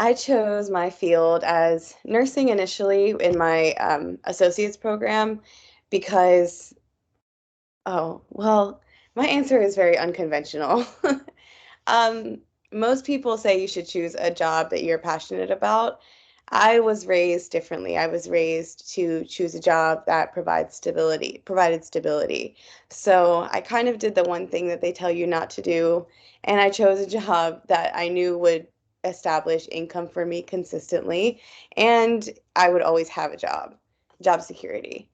I chose my field as nursing initially in my associate's program because, oh, well, my answer is very unconventional. Um, Most people say you should choose a job that you're passionate about. I was raised differently. I was raised to choose a job that provided stability. So I kind of did the one thing that they tell you not to do, and I chose a job that I knew would establish income for me consistently, and I would always have a job security.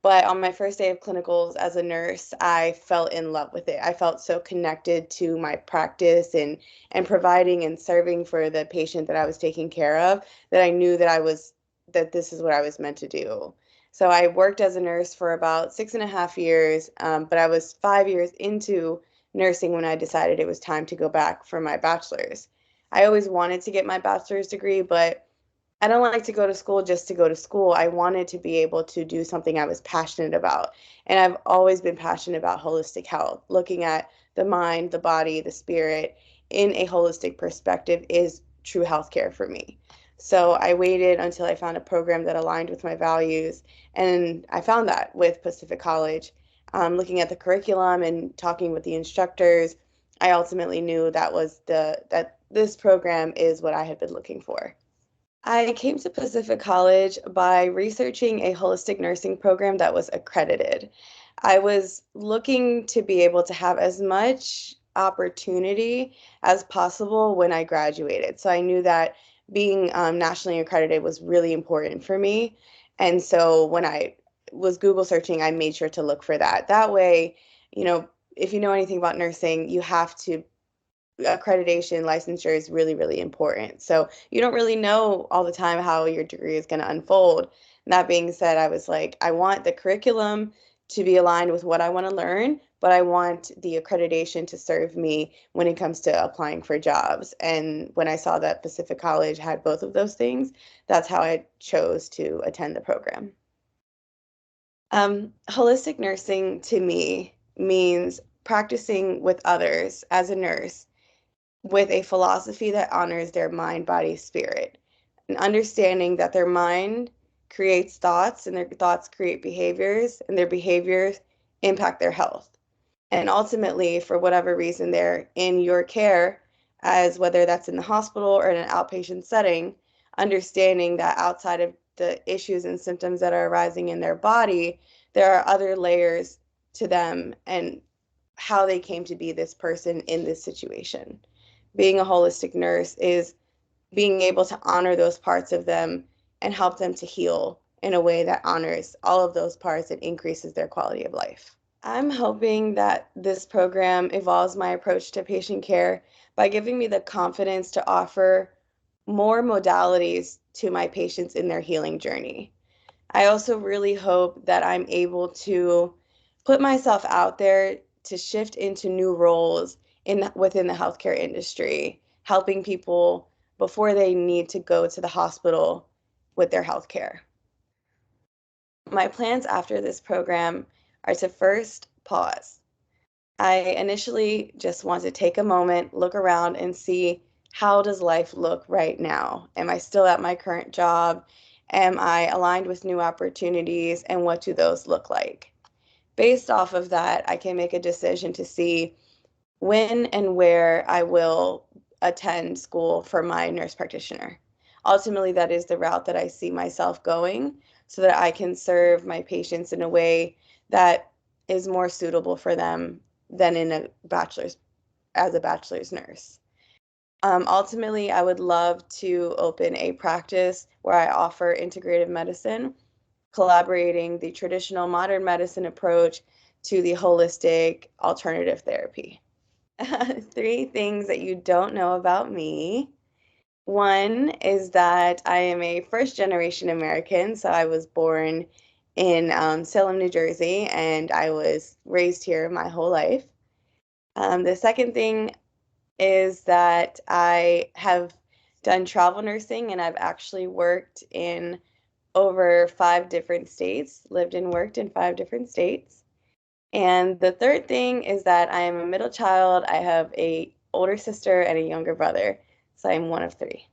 But on my first day of clinicals as a nurse, I fell in love with it. I felt so connected to my practice and providing and serving for the patient that I was taking care of that I knew that this is what I was meant to do. So I worked as a nurse for about 6.5 years, but I was 5 years into nursing when I decided it was time to go back for my bachelor's. I always wanted to get my bachelor's degree, but I don't like to go to school just to go to school. I wanted to be able to do something I was passionate about. And I've always been passionate about holistic health. Looking at the mind, the body, the spirit in a holistic perspective is true healthcare for me. So I waited until I found a program that aligned with my values. And I found that with Pacific College. Looking at the curriculum and talking with the instructors, I ultimately knew that this program is what I had been looking for. I came to Pacific College by researching a holistic nursing program that was accredited. I was looking to be able to have as much opportunity as possible when I graduated. So I knew that being nationally accredited was really important for me. And so when I was Google searching, I made sure to look for that. That way, if you know anything about nursing, you have to accreditation licensure is really, really important. So you don't really know all the time how your degree is going to unfold. And that being said, I was like, I want the curriculum to be aligned with what I want to learn, but I want the accreditation to serve me when it comes to applying for jobs. And when I saw that Pacific College had both of those things, that's how I chose to attend the program. Holistic nursing to me means practicing with others as a nurse with a philosophy that honors their mind, body, spirit, and understanding that their mind creates thoughts and their thoughts create behaviors and their behaviors impact their health. And ultimately, for whatever reason, they're in your care, as whether that's in the hospital or in an outpatient setting, understanding that outside of the issues and symptoms that are arising in their body, there are other layers to them and how they came to be this person in this situation. Being a holistic nurse is being able to honor those parts of them and help them to heal in a way that honors all of those parts and increases their quality of life. I'm hoping that this program evolves my approach to patient care by giving me the confidence to offer more modalities to my patients in their healing journey. I also really hope that I'm able to put myself out there to shift into new roles within the healthcare industry, helping people before they need to go to the hospital with their healthcare. My plans after this program are to first pause. I initially just want to take a moment, look around and see how does life look right now? Am I still at my current job? Am I aligned with new opportunities and what do those look like? Based off of that, I can make a decision to see when and where I will attend school for my nurse practitioner. Ultimately, that is the route that I see myself going so that I can serve my patients in a way that is more suitable for them than as a bachelor's nurse. Ultimately, I would love to open a practice where I offer integrative medicine, collaborating the traditional modern medicine approach to the holistic alternative therapy. Three things that you don't know about me. One is that I am a first generation American, so I was born in Salem, New Jersey, and I was raised here my whole life. The second thing is that I have done travel nursing and I've actually worked in over 5 different states, lived and worked in 5 different states. And the third thing is that I am a middle child. I have a older sister and a younger brother, so I'm one of three.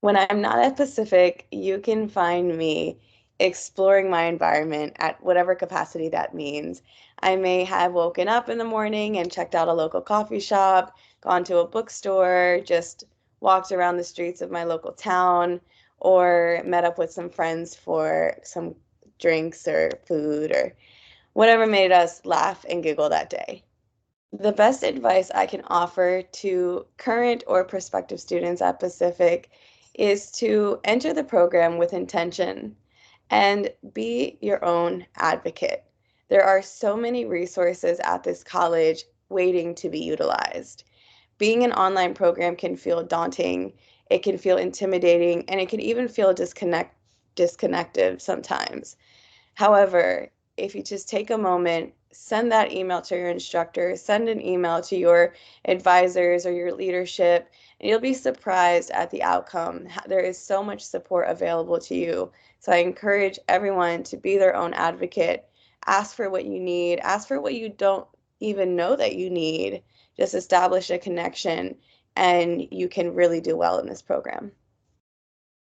When I'm not at Pacific, you can find me exploring my environment at whatever capacity that means. I may have woken up in the morning and checked out a local coffee shop, gone to a bookstore, just walked around the streets of my local town, or met up with some friends for some drinks or food or whatever made us laugh and giggle that day. The best advice I can offer to current or prospective students at Pacific is to enter the program with intention and be your own advocate. There are so many resources at this college waiting to be utilized. Being an online program can feel daunting, it can feel intimidating, and it can even feel disconnected sometimes. However, if you just take a moment, send that email to your instructor, send an email to your advisors or your leadership, and you'll be surprised at the outcome. There is so much support available to you. So I encourage everyone to be their own advocate. Ask for what you need, ask for what you don't even know that you need. Just establish a connection, and you can really do well in this program.